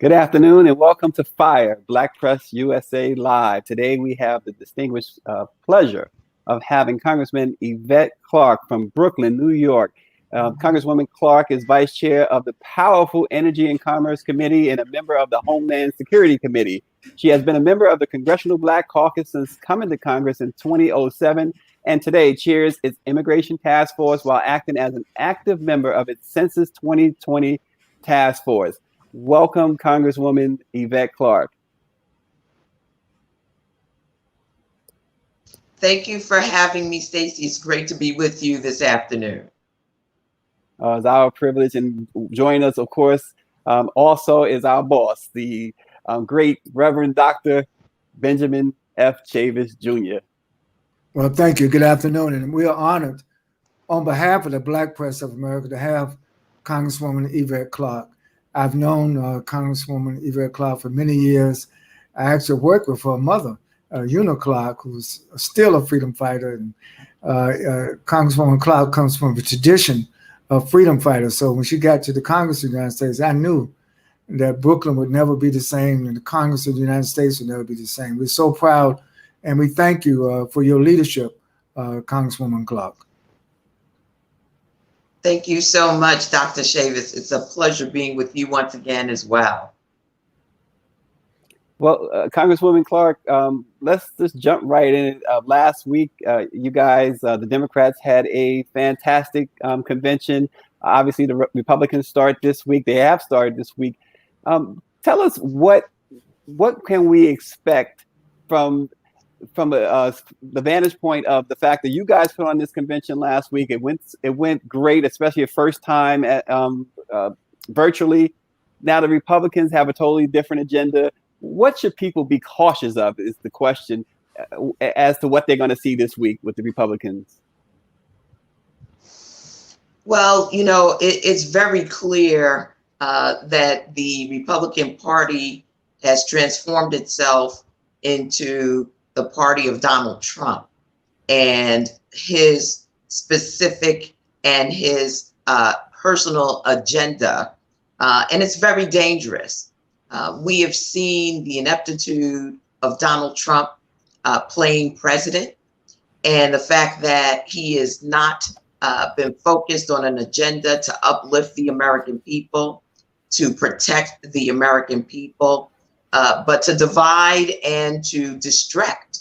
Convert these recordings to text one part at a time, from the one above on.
Good afternoon and welcome to Fire, Black Press USA Live. Today we have the distinguished pleasure of having Congresswoman Yvette Clarke from Brooklyn, New York. Congresswoman Clarke is Vice Chair of the powerful Energy and Commerce Committee and a member of the Homeland Security Committee. She has been a member of the Congressional Black Caucus since coming to Congress in 2007 and today chairs its Immigration Task Force while acting as an active member of its Census 2020 Task Force. Welcome, Congresswoman Yvette Clarke. Thank you for having me, Stacey. It's great to be with you this afternoon. It's our privilege, and joining us, of course, also is our boss, the great Reverend Dr. Benjamin F. Chavis, Jr. Well, thank you. Good afternoon, and we are honored on behalf of the Black Press of America to have Congresswoman Yvette Clarke. I've known Congresswoman Yvette Clarke for many years. I actually worked with her mother, Una Clarke, who's still a freedom fighter. And Congresswoman Clarke comes from a tradition of freedom fighters. So when she got to the Congress of the United States, I knew that Brooklyn would never be the same and the Congress of the United States would never be the same. We're so proud, and we thank you for your leadership, Congresswoman Clarke. Thank you so much, Dr. Chavis. It's a pleasure being with you once again as well. Well, Congresswoman Clarke, let's just jump right in. Last week, you guys, the Democrats, had a fantastic convention. Obviously, the Republicans start this week. They have started this week. Tell us what can we expect from the vantage point of the fact that you guys put on this convention last week. It went great, especially a first time at, virtually. Now the Republicans have a totally different agenda. What should people be cautious of is the question as to what they're going to see this week with the Republicans. Well, you know, it's very clear that the Republican Party has transformed itself into the party of Donald Trump and his specific and his personal agenda. And it's very dangerous. We have seen the ineptitude of Donald Trump playing president, and the fact that he has not been focused on an agenda to uplift the American people, to protect the American people, but to divide and to distract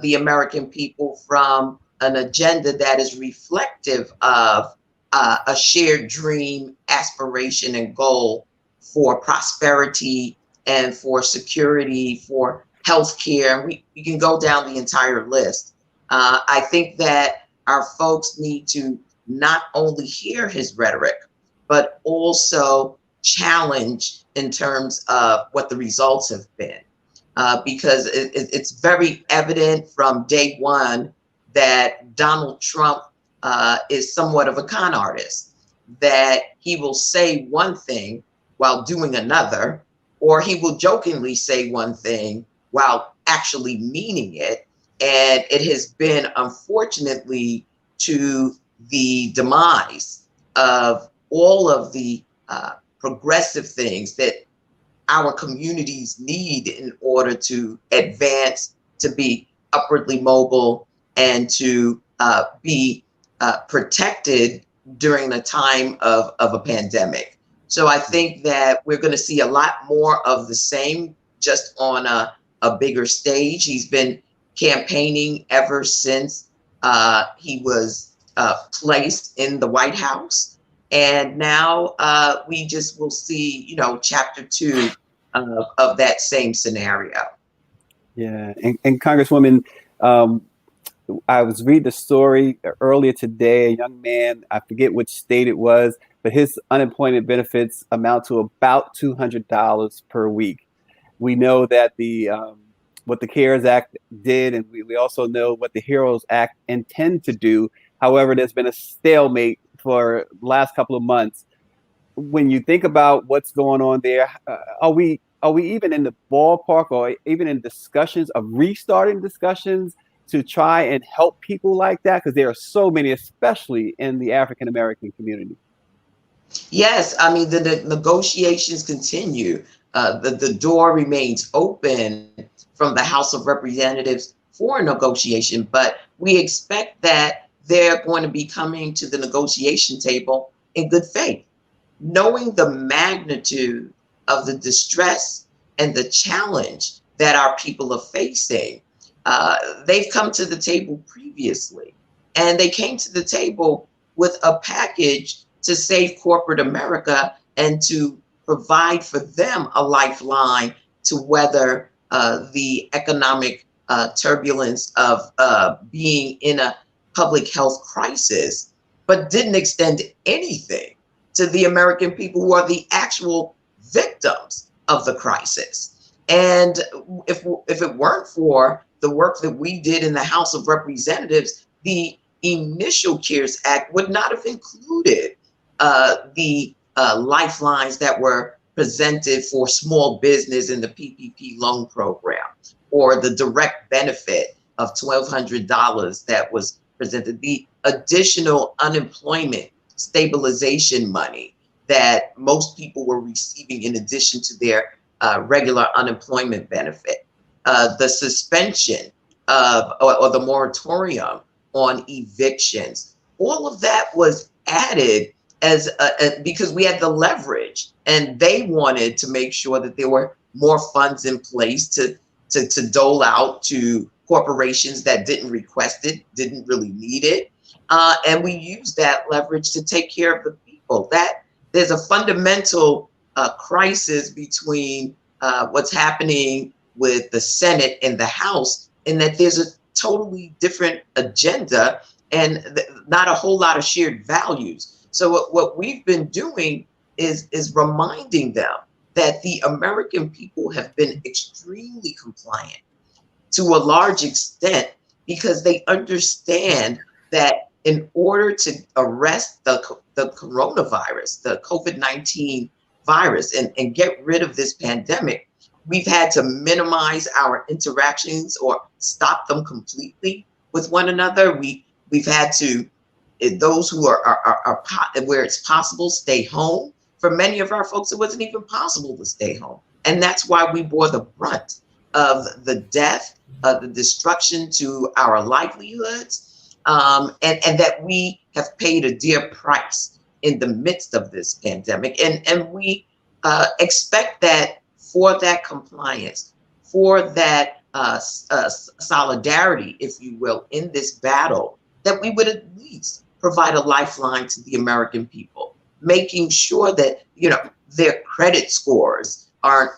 the American people from an agenda that is reflective of a shared dream, aspiration, and goal for prosperity and for security, for healthcare. We can go down the entire list. I think that our folks need to not only hear his rhetoric, but also challenge in terms of what the results have been. Because it's very evident from day one that Donald Trump is somewhat of a con artist, that he will say one thing while doing another, or he will jokingly say one thing while actually meaning it. And it has been, unfortunately, to the demise of all of the progressive things that our communities need in order to advance, to be upwardly mobile, and to be protected during the time of a pandemic. So I think that we're going to see a lot more of the same, just on a bigger stage. He's been campaigning ever since he was placed in the White House. And now we just will see, you know, chapter 2 of that same scenario. Yeah, and Congresswoman, I was reading the story earlier today. A young man, I forget which state it was, but his unemployment benefits amount to about $200 per week. We know that what the CARES Act did, and we also know what the HEROES Act intend to do. However, there's been a stalemate for the last couple of months. When you think about what's going on there, are we even in the ballpark or even in discussions of restarting discussions to try and help people like that? Because there are so many, especially in the African-American community. Yes, I mean, the negotiations continue. the door remains open from the House of Representatives for a negotiation, but we expect that they're going to be coming to the negotiation table in good faith, knowing the magnitude of the distress and the challenge that our people are facing. They've come to the table previously, and they came to the table with a package to save corporate America and to provide for them a lifeline to weather the economic turbulence of being in a public health crisis, but didn't extend anything to the American people who are the actual victims of the crisis. And if it weren't for the work that we did in the House of Representatives, the initial CARES Act would not have included the lifelines that were presented for small business in the PPP loan program, or the direct benefit of $1,200 that was presented, the additional unemployment stabilization money that most people were receiving in addition to their regular unemployment benefit, the suspension of or the moratorium on evictions. All of that was added as because we had the leverage, and they wanted to make sure that there were more funds in place to dole out to corporations that didn't request it, didn't really need it. And we used that leverage to take care of the people. That there's a fundamental crisis between what's happening with the Senate and the House, in that there's a totally different agenda and not a whole lot of shared values. So what we've been doing is reminding them that the American people have been extremely compliant to a large extent, because they understand that in order to arrest the coronavirus, the COVID-19 virus, and get rid of this pandemic, we've had to minimize our interactions or stop them completely with one another. We've had to, those who are where it's possible, stay home. For many of our folks, it wasn't even possible to stay home. And that's why we bore the brunt of the death, the destruction to our livelihoods, and that we have paid a dear price in the midst of this pandemic. And we expect that for that compliance, for that solidarity, if you will, in this battle, that we would at least provide a lifeline to the American people, making sure that, their credit scores aren't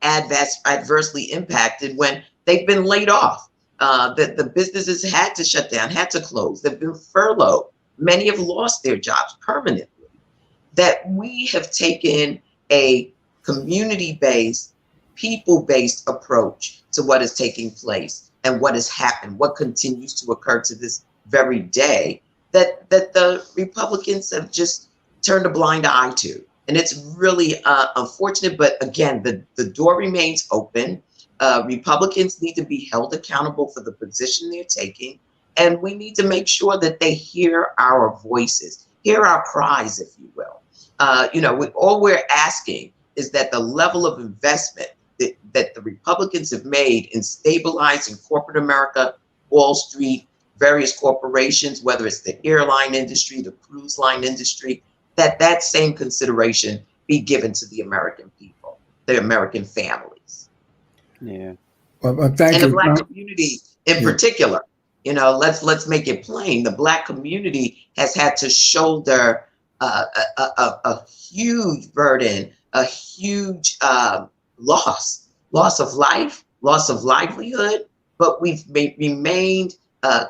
adversely impacted when they've been laid off, that the businesses had to shut down, had to close, they've been furloughed, many have lost their jobs permanently, that we have taken a community-based, people-based approach to what is taking place and what has happened, what continues to occur to this very day, that the Republicans have just turned a blind eye to. And it's really unfortunate, but again, the door remains open. Republicans need to be held accountable for the position they're taking, and we need to make sure that they hear our voices, hear our cries, if you will. All we're asking is that the level of investment that the Republicans have made in stabilizing corporate America, Wall Street, various corporations, whether it's the airline industry, the cruise line industry, that same consideration be given to the American people, the American families. Yeah. Well, thank you. And the Black community in particular. Let's make it plain. The Black community has had to shoulder a huge burden, a huge loss of life, loss of livelihood, but we've remained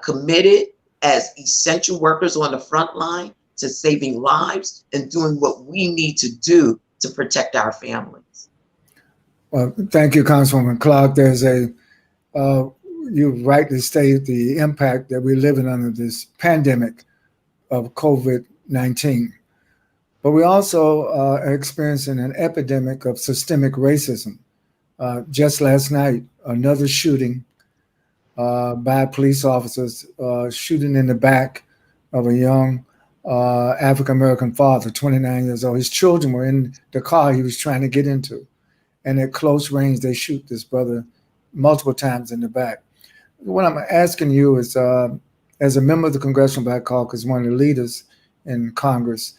committed as essential workers on the front line to saving lives and doing what we need to do to protect our families. Well, thank you, Congresswoman Clarke. There's you rightly stated the impact that we're living under this pandemic of COVID-19. But we also are experiencing an epidemic of systemic racism. Just last night, another shooting by police officers, shooting in the back of a young African-American father, 29 years old. His children were in the car he was trying to get into. and at close range, they shoot this brother multiple times in the back. What I'm asking you is, as a member of the Congressional Black Caucus, one of the leaders in Congress,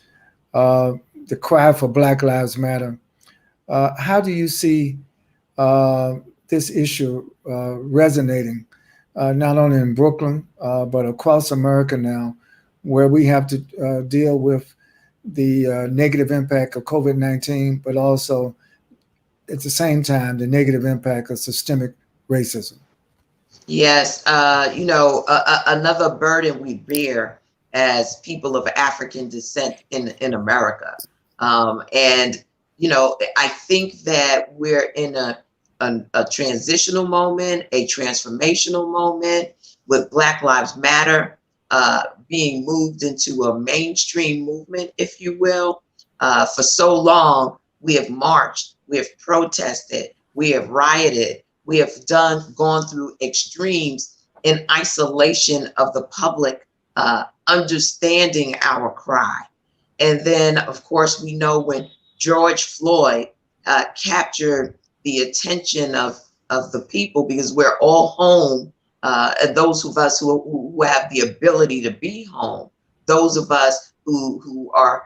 the cry for Black Lives Matter, how do you see this issue resonating, not only in Brooklyn, but across America now, where we have to deal with the negative impact of COVID-19, but also at the same time, the negative impact of systemic racism? Yes, another burden we bear as people of African descent in America. And, I think that we're in a transitional moment, a transformational moment with Black Lives Matter being moved into a mainstream movement, if you will. For so long, we have marched, we have protested, we have rioted, we have gone through extremes in isolation of the public, understanding our cry. And then, of course, we know when George Floyd captured the attention of the people, because we're all home, and those of us who have the ability to be home, those of us who are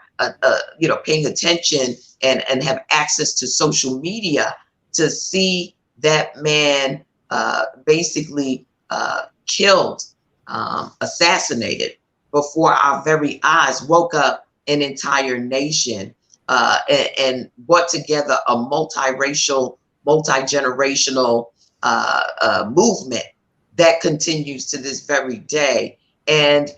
paying attention and have access to social media, to see that man basically killed, assassinated before our very eyes, woke up an entire nation and brought together a multiracial, multi-generational movement that continues to this very day. And,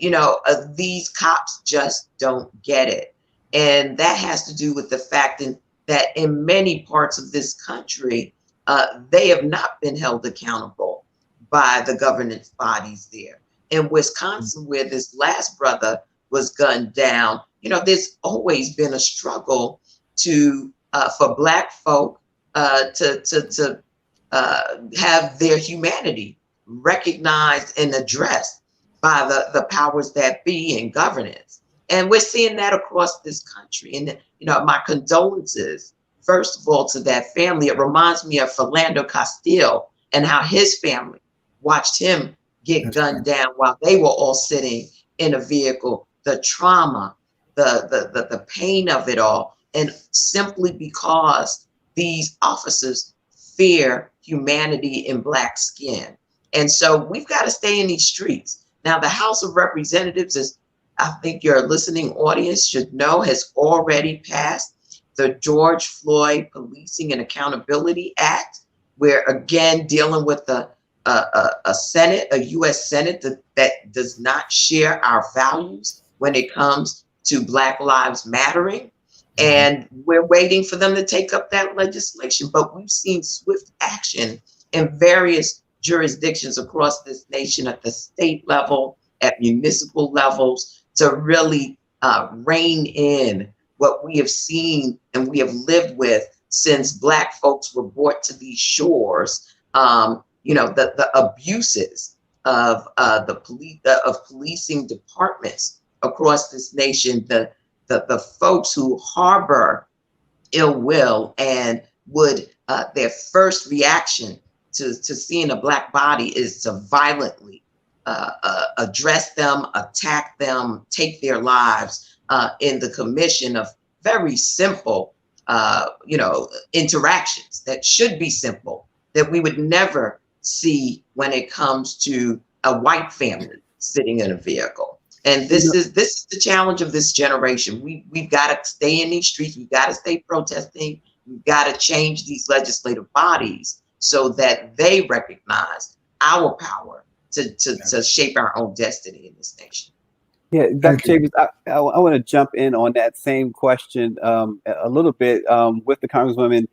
these cops just don't get it. And that has to do with the fact that in many parts of this country, they have not been held accountable by the governance bodies there. In Wisconsin, where this last brother was gunned down, there's always been a struggle for Black folk to have their humanity recognized and addressed by the powers that be in governance. And we're seeing that across this country. And, my condolences, first of all, to that family. It reminds me of Philando Castile and how his family watched him get gunned down while they were all sitting in a vehicle. The trauma, the pain of it all. And simply because these officers fear humanity in Black skin. And so we've got to stay in these streets. Now, the House of Representatives, as I think your listening audience should know, has already passed the George Floyd Policing and Accountability Act. We're again dealing with a Senate, a U.S. Senate that does not share our values when it comes to Black Lives Mattering. And we're waiting for them to take up that legislation. But we've seen swift action in various jurisdictions across this nation at the state level, at municipal levels, to really rein in what we have seen and we have lived with since Black folks were brought to these shores. The abuses of policing departments across this nation, the folks who harbor ill will and would their first reaction to seeing a Black body is to violently address them, attack them, take their lives in the commission of very simple, interactions that should be simple, that we would never see when it comes to a white family sitting in a vehicle. And this is the challenge of this generation. We've got to stay in these streets. We've got to stay protesting. We've got to change these legislative bodies so that they recognize our power to shape our own destiny in this nation. Yeah, Dr. Chambers, I want to jump in on that same question a little bit with the Congresswoman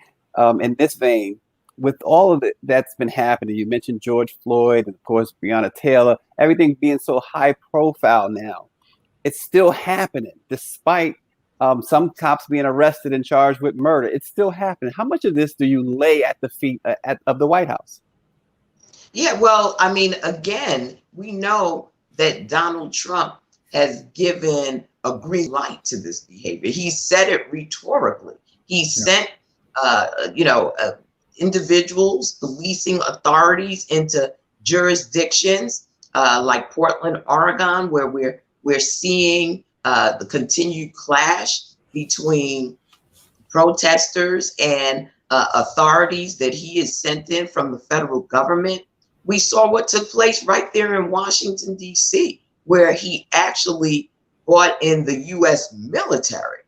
in this vein. With all of it that's been happening, you mentioned George Floyd and, of course, Breonna Taylor, everything being so high profile now, it's still happening despite some cops being arrested and charged with murder. It's still happening. How much of this do you lay at the feet of the White House? Yeah, well, I mean, again, we know that Donald Trump has given a green light to this behavior. He said it rhetorically. He sent individuals, policing authorities into jurisdictions like Portland, Oregon, where we're seeing the continued clash between protesters and authorities that he is sent in from the federal government. We saw what took place right there in Washington, D.C., where he actually brought in the U.S. military,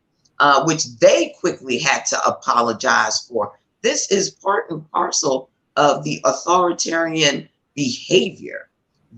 which they quickly had to apologize for. This is part and parcel of the authoritarian behavior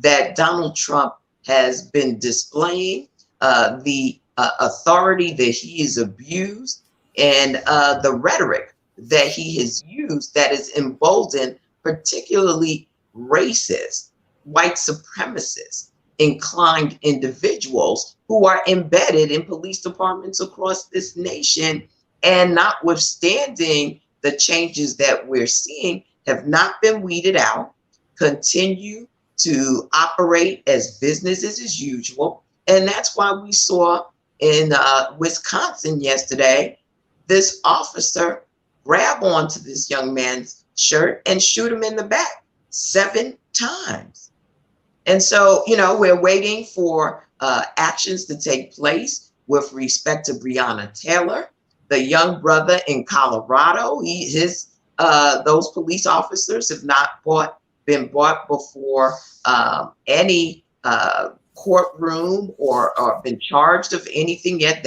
that Donald Trump has been displaying, the authority that he has abused, and the rhetoric that he has used that is emboldened particularly racist, white supremacist inclined individuals who are embedded in police departments across this nation, and notwithstanding the changes that we're seeing, have not been weeded out, continue to operate as businesses as usual. And that's why we saw in Wisconsin yesterday, this officer grab onto this young man's shirt and shoot him in the back 7 times. And so, we're waiting for actions to take place with respect to Breonna Taylor, the young brother in Colorado. Those police officers have not been brought before any courtroom or been charged of anything yet.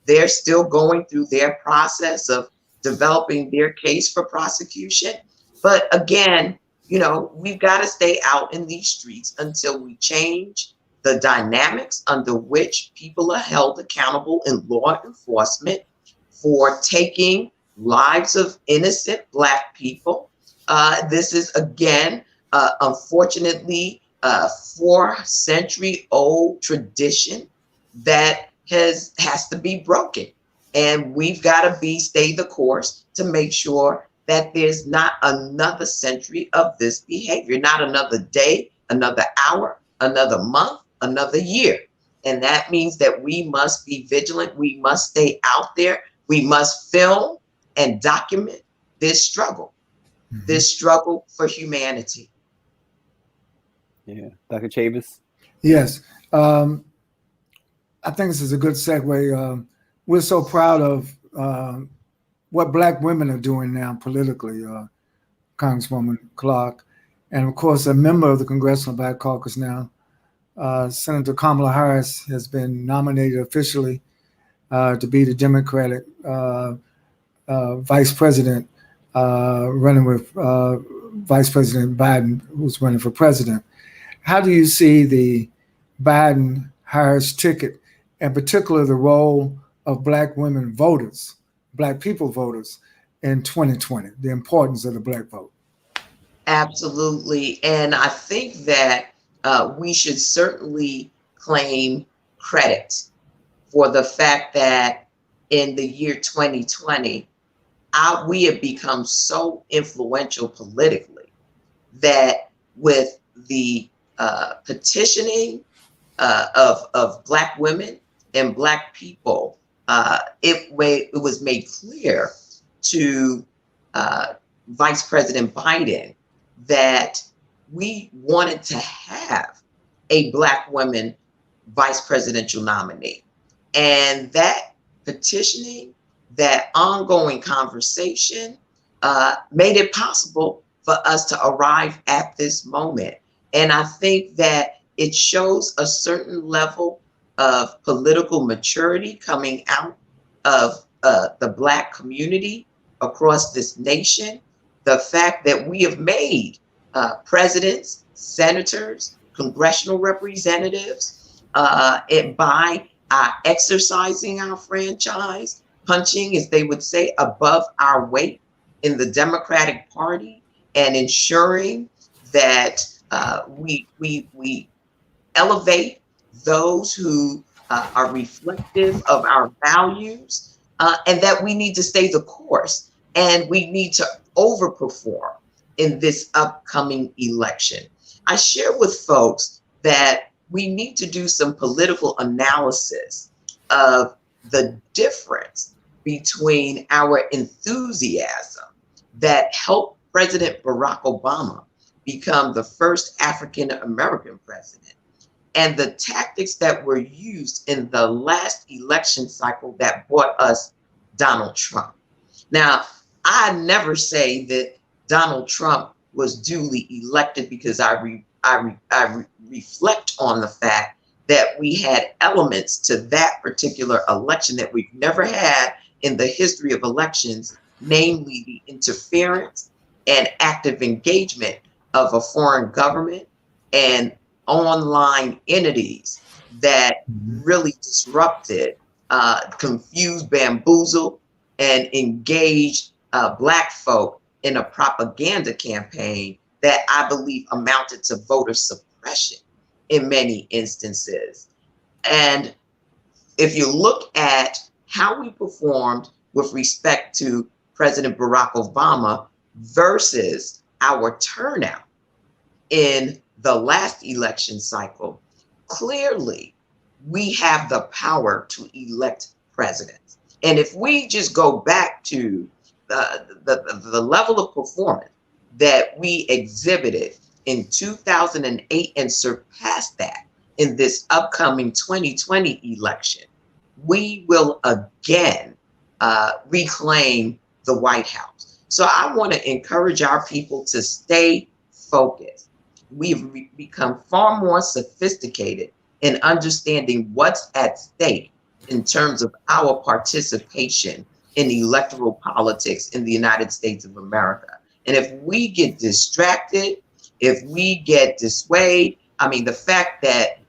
They're still going through their process of developing their case for prosecution. But again, we've got to stay out in these streets until we change the dynamics under which people are held accountable in law enforcement for taking lives of innocent Black people. This is, again, unfortunately, a 4-century-old tradition that has to be broken. And we've got to stay the course to make sure that there's not another century of this behavior, not another day, another hour, another month, another year. And that means that we must be vigilant. We must stay out there. We must film and document this struggle, this struggle for humanity. Yeah. Dr. Chavis? Yes. I think this is a good segue. We're so proud of what Black women are doing now politically, Congresswoman Clarke, and of course a member of the Congressional Black Caucus now. Senator Kamala Harris has been nominated officially to be the Democratic vice president, running with Vice President Biden, who's running for president. How do you see the Biden-Harris ticket, in particular the role of Black women voters, Black people voters in 2020, the importance of the Black vote? Absolutely. And I think that we should certainly claim credit for the fact that in the year 2020, we have become so influential politically that with the petitioning of Black women and Black people, it was made clear to Vice President Biden that we wanted to have a Black woman vice presidential nominee. And that petitioning, that ongoing conversation made it possible for us to arrive at this moment. And I think that it shows a certain level of political maturity coming out of the Black community across this nation. The fact that we have made presidents, senators, congressional representatives, by exercising our franchise, punching, as they would say, above our weight in the Democratic Party, and ensuring that we elevate those who are reflective of our values, and that we need to stay the course, and we need to overperform in this upcoming election. I share with folks that we need to do some political analysis of the difference between our enthusiasm that helped President Barack Obama become the first African American president, and the tactics that were used in the last election cycle that brought us Donald Trump. Now, I never say that Donald Trump was duly elected, because I reflect on the fact that we had elements to that particular election that we've never had in the history of elections, namely the interference and active engagement of a foreign government and online entities that really disrupted, confused, bamboozled, and engaged Black folk in a propaganda campaign that I believe amounted to voter suppression in many instances. And if you look at how we performed with respect to President Barack Obama versus our turnout in the last election cycle, clearly we have the power to elect presidents. And if we just go back to the level of performance that we exhibited in 2008 and surpass that in this upcoming 2020 election, we will again reclaim the White House. So I want to encourage our people to stay focused. We've become far more sophisticated in understanding what's at stake in terms of our participation in electoral politics in the United States of America. And if we get distracted, if we get dissuaded, I mean, the fact that,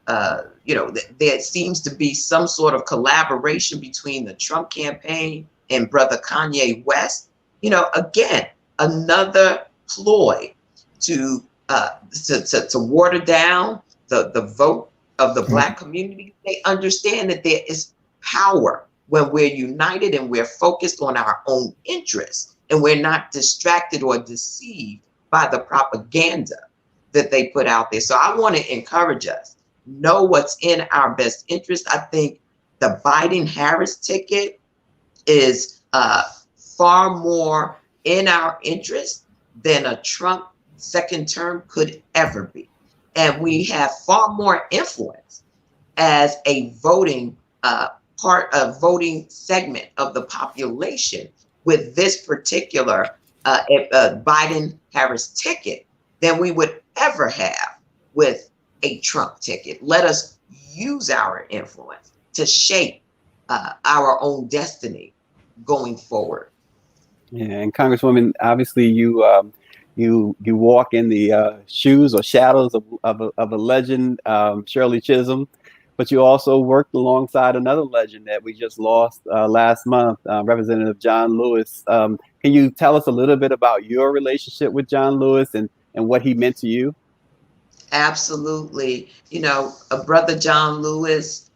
there seems to be some sort of collaboration between the Trump campaign and brother Kanye West, again, another ploy to water down the vote of the Black community. They understand that there is power when we're united and we're focused on our own interests, and we're not distracted or deceived by the propaganda that they put out there. So I want to encourage us, know what's in our best interest. I think the Biden-Harris ticket is far more in our interest than a Trump second term could ever be. And we have far more influence as a voting voting segment of the population with this particular Biden-Harris ticket than we would ever have with a Trump ticket. Let us use our influence to shape our own destiny going forward. Yeah, and Congresswoman, obviously you walk in the shoes or shadows of a legend, Shirley Chisholm, but you also worked alongside another legend that we just lost last month, Representative John Lewis. Can you tell us a little bit about your relationship with John Lewis and what he meant to you? Absolutely. Brother John Lewis,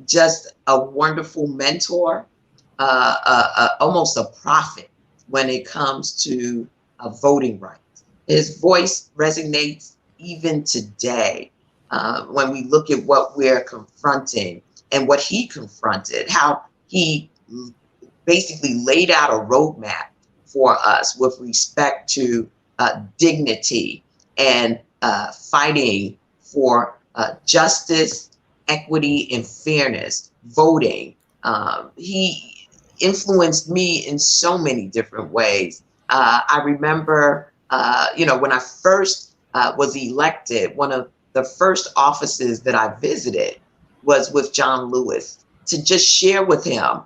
just a wonderful mentor, almost a prophet when it comes to voting rights. His voice resonates even today when we look at what we're confronting and what he confronted, how he basically laid out a roadmap for us with respect to dignity and fighting for justice, equity, and fairness, voting. He influenced me in so many different ways. I remember, when I first was elected, one of the first offices that I visited was with John Lewis to just share with him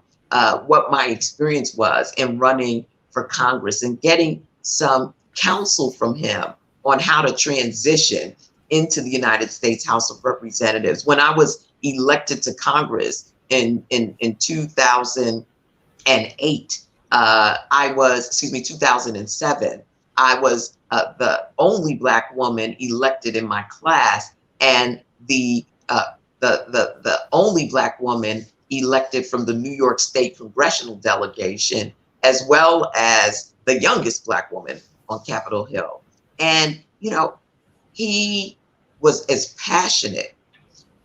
what my experience was in running for Congress and getting some counsel from him on how to transition into the United States House of Representatives. When I was elected to Congress in 2008, 2007, I was the only Black woman elected in my class, and the only Black woman elected from the New York State congressional delegation, as well as the youngest Black woman on Capitol Hill. And, he was as passionate,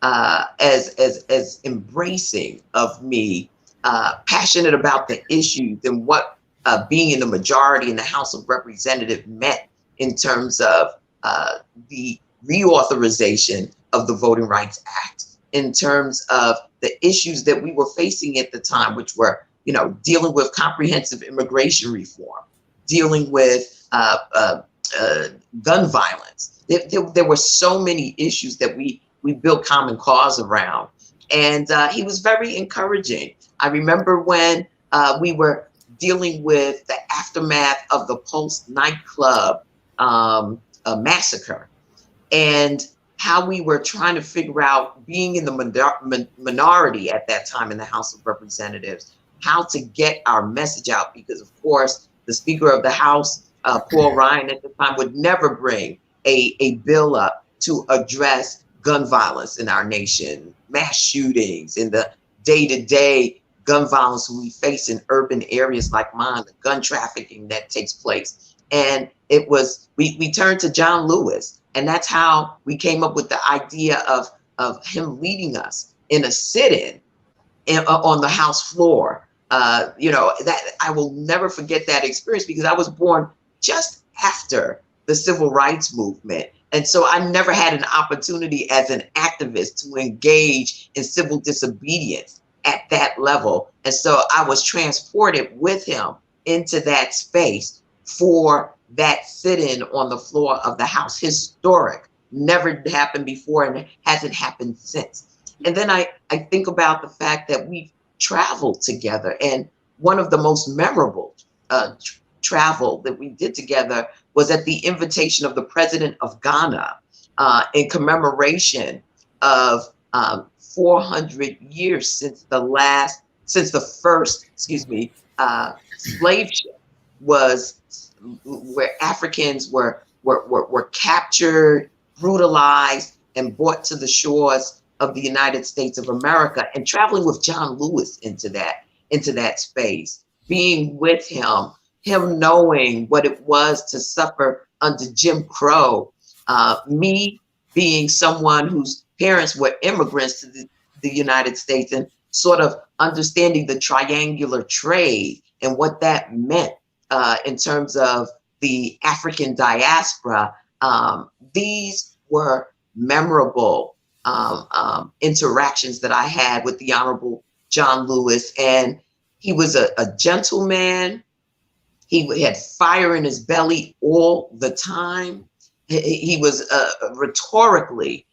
as embracing of me passionate about the issues and what being in the majority in the House of Representatives meant in terms of the reauthorization of the Voting Rights Act, in terms of the issues that we were facing at the time, which were, dealing with comprehensive immigration reform, dealing with gun violence. There were so many issues that we built common cause around. And he was very encouraging. I remember when we were dealing with the aftermath of the Pulse nightclub massacre, and how we were trying to figure out, being in the minority at that time in the House of Representatives, how to get our message out, because of course the Speaker of the House, Paul Ryan at the time, would never bring a bill up to address gun violence in our nation, mass shootings, and the day-to-day gun violence we face in urban areas like mine, the gun trafficking that takes place. And it was, we turned to John Lewis, and that's how we came up with the idea of him leading us in a sit-in on the House floor. That I will never forget that experience, because I was born just after the civil rights movement. And so I never had an opportunity as an activist to engage in civil disobedience at that level. And so I was transported with him into that space for that sit-in on the floor of the House. Historic, never happened before and hasn't happened since. And then I think about the fact that we've traveled together, and one of the most memorable travel that we did together was at the invitation of the president of Ghana in commemoration of 400 years since the first slave ship was, where Africans were captured, brutalized, and brought to the shores of the United States of America. And traveling with John Lewis into that space, being with him knowing what it was to suffer under Jim Crow, me being someone whose parents were immigrants to the United States, and sort of understanding the triangular trade and what that meant in terms of the African diaspora. These were memorable interactions that I had with the Honorable John Lewis, and he was a gentleman. He had fire in his belly all the time. He was rhetorically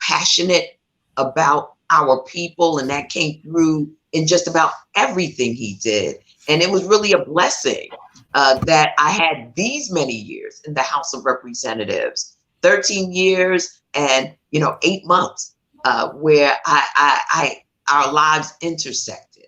passionate about our people, and that came through in just about everything he did. And it was really a blessing that I had these many years in the House of Representatives, 13 years and 8 months, where our lives intersected.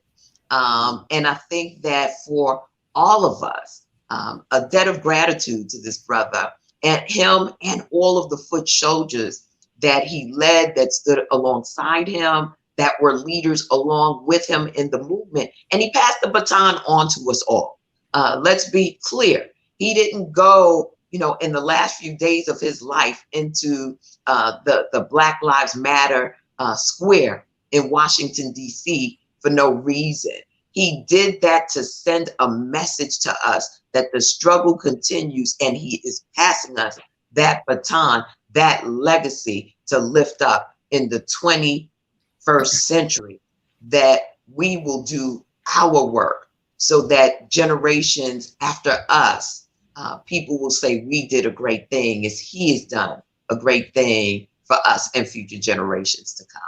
And I think that for all of us, a debt of gratitude to this brother and him and all of the foot soldiers that he led, that stood alongside him, that were leaders along with him in the movement. And he passed the baton on to us all. Let's be clear. He didn't go, in the last few days of his life into the Black Lives Matter square in Washington, D.C. for no reason. He did that to send a message to us that the struggle continues, and he is passing us that baton, that legacy to lift up in the 21st century, that we will do our work so that generations after us, people will say we did a great thing, as he has done a great thing for us and future generations to come.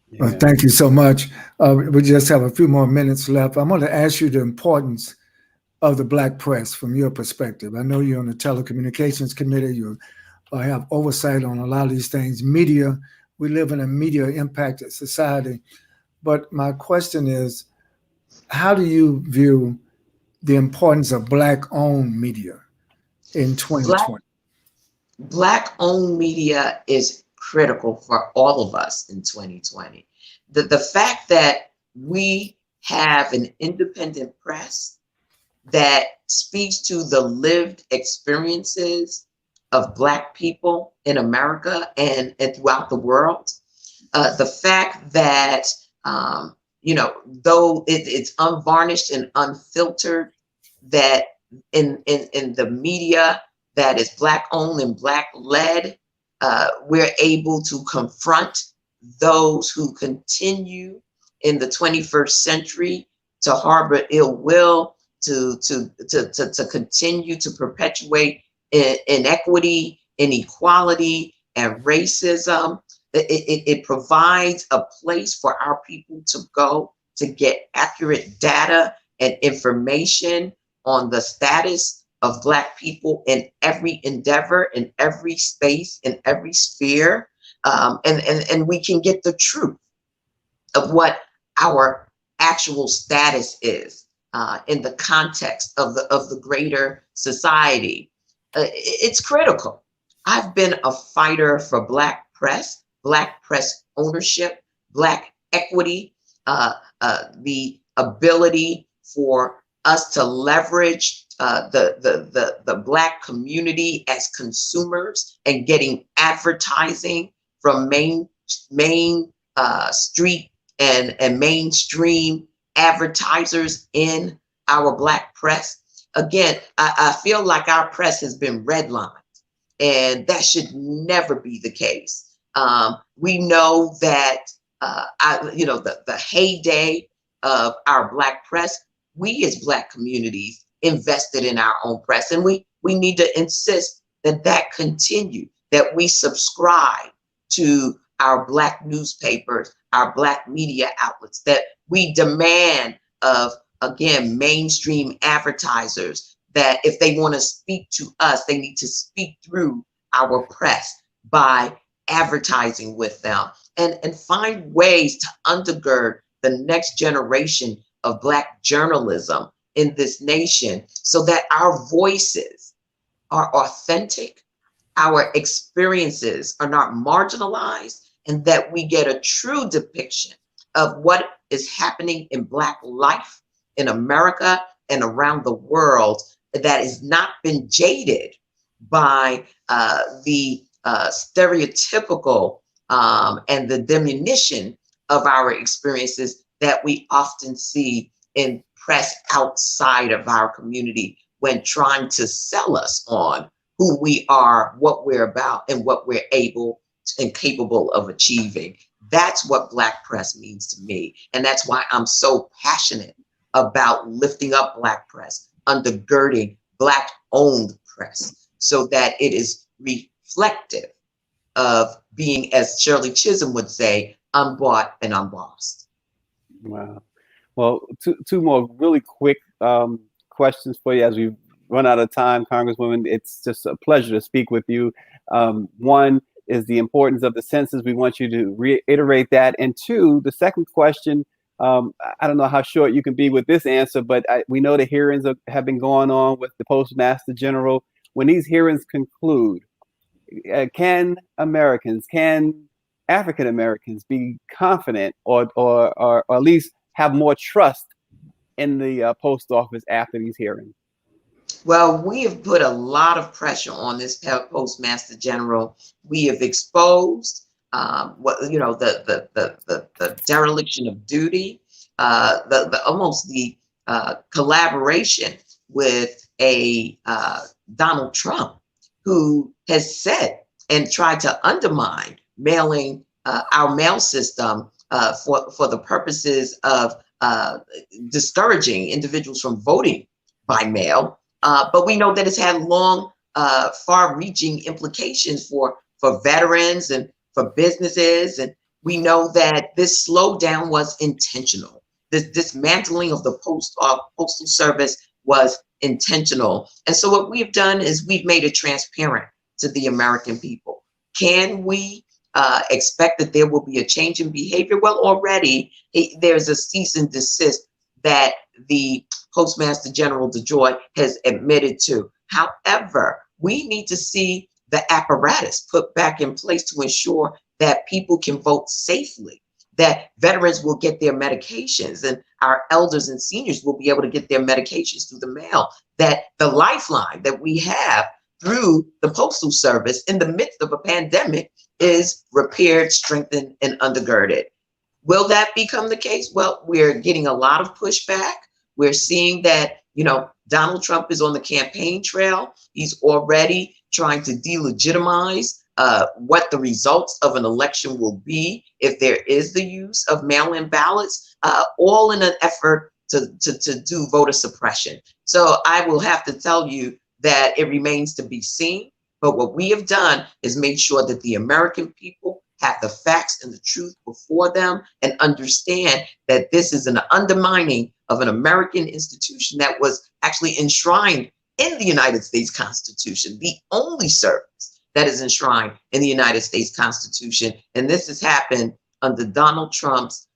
Yeah. Well, thank you so much. We just have a few more minutes left. I'm going to ask you the importance of the Black press from your perspective. I know you're on the Telecommunications Committee. You have oversight on a lot of these things. Media, we live in a media impacted society. But my question is, how do you view the importance of Black-owned media in 2020? Black-owned media is critical for all of us in 2020. The fact that we have an independent press that speaks to the lived experiences of Black people in America and throughout the world, the fact that though it's unvarnished and unfiltered, that in the media that is Black owned and Black led, we're able to confront those who continue in the 21st century to harbor ill will, to continue to perpetuate inequity, inequality, and racism. It provides a place for our people to go to get accurate data and information on the status of Black people in every endeavor, in every space, in every sphere. And we can get the truth of what our actual status is in the context of the greater society. It's critical. I've been a fighter for Black press ownership, Black equity, the ability for us to leverage the Black community as consumers and getting advertising from main street and mainstream advertisers in our Black press. Again, I feel like our press has been redlined, and that should never be the case. We know that the heyday of our Black press, we as Black communities invested in our own press, and we need to insist that continue, that we subscribe to our Black newspapers, our Black media outlets, that we demand of, again, mainstream advertisers that if they want to speak to us, they need to speak through our press by advertising with them, and find ways to undergird the next generation of Black journalism in this nation so that our voices are authentic, our experiences are not marginalized, and that we get a true depiction of what is happening in Black life in America and around the world that has not been jaded by the stereotypical and the diminution of our experiences that we often see in press outside of our community when trying to sell us on who we are, what we're about, and what we're able and capable of achieving. That's what Black press means to me. And that's why I'm so passionate about lifting up Black press, undergirding Black owned press, so that it is reflective of being, as Shirley Chisholm would say, unbought and unbossed. Wow. Well, two more really quick questions for you as we run out of time, Congresswoman. It's just a pleasure to speak with you. One is the importance of the census. We want you to reiterate that. And two, the second question, I don't know how short you can be with this answer, but we know the hearings have been going on with the Postmaster General. When these hearings conclude, can African Americans be confident or at least have more trust in the post office after these hearings? Well, we have put a lot of pressure on this Postmaster General. We have exposed the dereliction of duty, the collaboration with a Donald Trump, who has said and tried to undermine mailing our mail system for the purposes of discouraging individuals from voting by mail. But we know that it's had long, far-reaching implications for veterans and for businesses. And we know that this slowdown was intentional. This dismantling of the postal service was intentional. And so what we've done is we've made it transparent to the American people. Can we expect that there will be a change in behavior? Well, already there's a cease and desist that the Postmaster General DeJoy has admitted to. However, we need to see the apparatus put back in place to ensure that people can vote safely, that veterans will get their medications, and our elders and seniors will be able to get their medications through the mail, that the lifeline that we have through the Postal Service in the midst of a pandemic is repaired, strengthened, and undergirded. Will that become the case? Well, we're getting a lot of pushback. We're seeing that, Donald Trump is on the campaign trail. He's already trying to delegitimize what the results of an election will be if there is the use of mail-in ballots, all in an effort to do voter suppression. So I will have to tell you that it remains to be seen. But what we have done is made sure that the American people have the facts and the truth before them and understand that this is an undermining of an American institution that was actually enshrined in the United States Constitution, the only service that is enshrined in the United States Constitution. And this has happened under Donald Trump's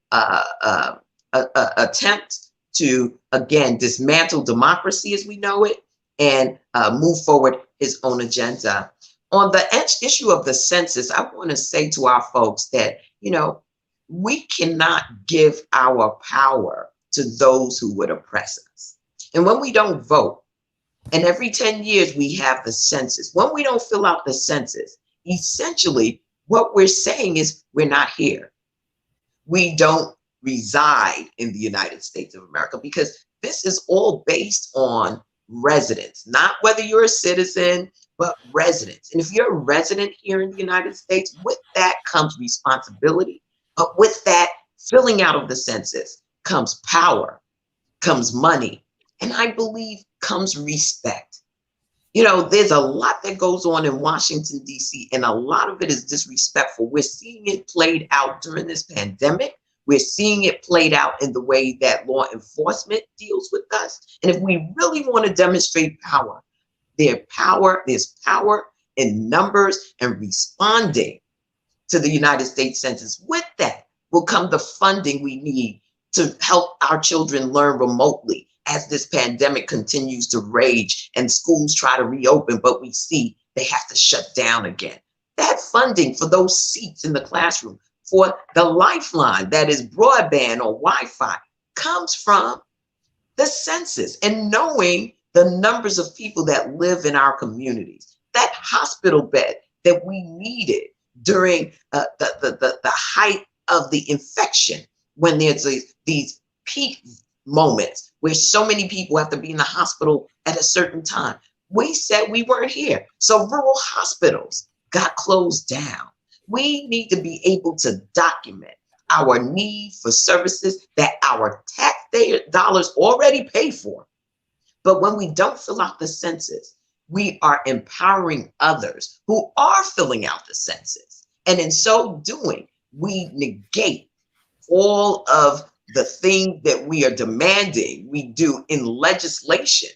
attempt to, again, dismantle democracy as we know it and move forward his own agenda. On the issue of the census, I want to say to our folks that, we cannot give our power to those who would oppress us. And when we don't vote, and every 10 years we have the census, when we don't fill out the census, essentially what we're saying is we're not here. We don't reside in the United States of America, because this is all based on residence, not whether you're a citizen, but residence. And if you're a resident here in the United States, with that comes responsibility, but with that filling out of the census comes power, comes money, and I believe comes respect. There's a lot that goes on in Washington, D.C., and a lot of it is disrespectful. We're seeing it played out during this pandemic. We're seeing it played out in the way that law enforcement deals with us. And if we really want to demonstrate power, there's power in numbers and responding to the United States Census. With that will come the funding we need to help our children learn remotely as this pandemic continues to rage and schools try to reopen, but we see they have to shut down again. That funding for those seats in the classroom, for the lifeline that is broadband or Wi-Fi, comes from the census and knowing the numbers of people that live in our communities. That hospital bed that we needed during the height of the infection, when there's these peak moments where so many people have to be in the hospital at a certain time. We said we weren't here. So rural hospitals got closed down. We need to be able to document our need for services that our taxpayer dollars already pay for. But when we don't fill out the census, we are empowering others who are filling out the census. And in so doing, we negate all of the things that we are demanding we do in legislation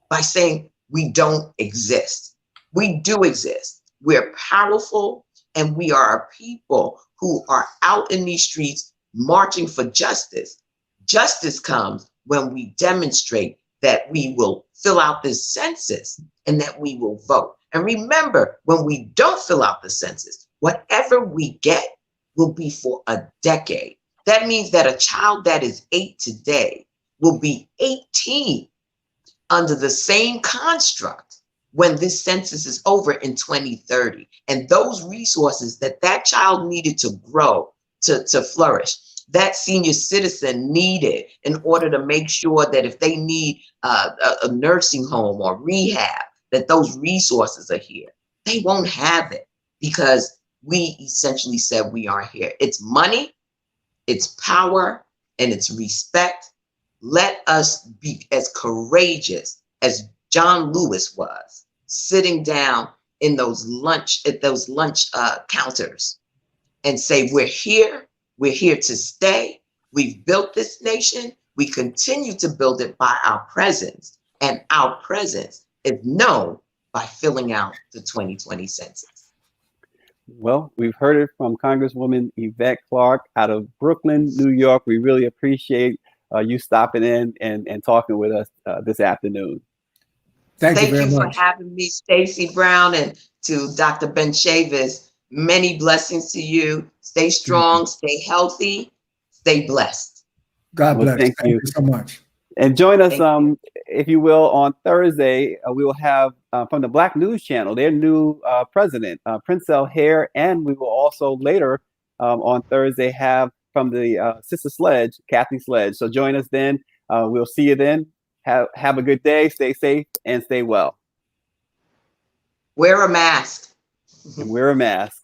by saying we don't exist. We do exist. We're powerful, and we are a people who are out in these streets marching for justice. Justice comes when we demonstrate that we will fill out this census and that we will vote. And remember, when we don't fill out the census, whatever we get will be for a decade. That means that a child that is 8 today will be 18 under the same construct when this census is over in 2030. And those resources that that child needed to grow, to flourish, that senior citizen needed in order to make sure that if they need a nursing home or rehab, that those resources are here. They won't have it because we essentially said we aren't here. It's money, it's power, and it's respect. Let us be as courageous as John Lewis was, sitting down in those lunch counters and say, we're here to stay. We've built this nation. We continue to build it by our presence, and our presence is known by filling out the 2020 census. Well, we've heard it from Congresswoman Yvette Clarke out of Brooklyn, New York. We really appreciate you stopping in and talking with us this afternoon. Thank you very for much. having me, Stacey Brown, and to Dr. Ben Chavis. Many blessings to you. Stay strong, stay healthy, stay blessed. God bless. Thank you so much. And join us, if you will, on Thursday. We will have from the Black News Channel, their new president, Prince Hare, and we will also later on Thursday have from the Sister Sledge, Kathy Sledge. So join us then. We'll see you then. Have a good day. Stay safe and stay well. Wear a mask. And wear a mask.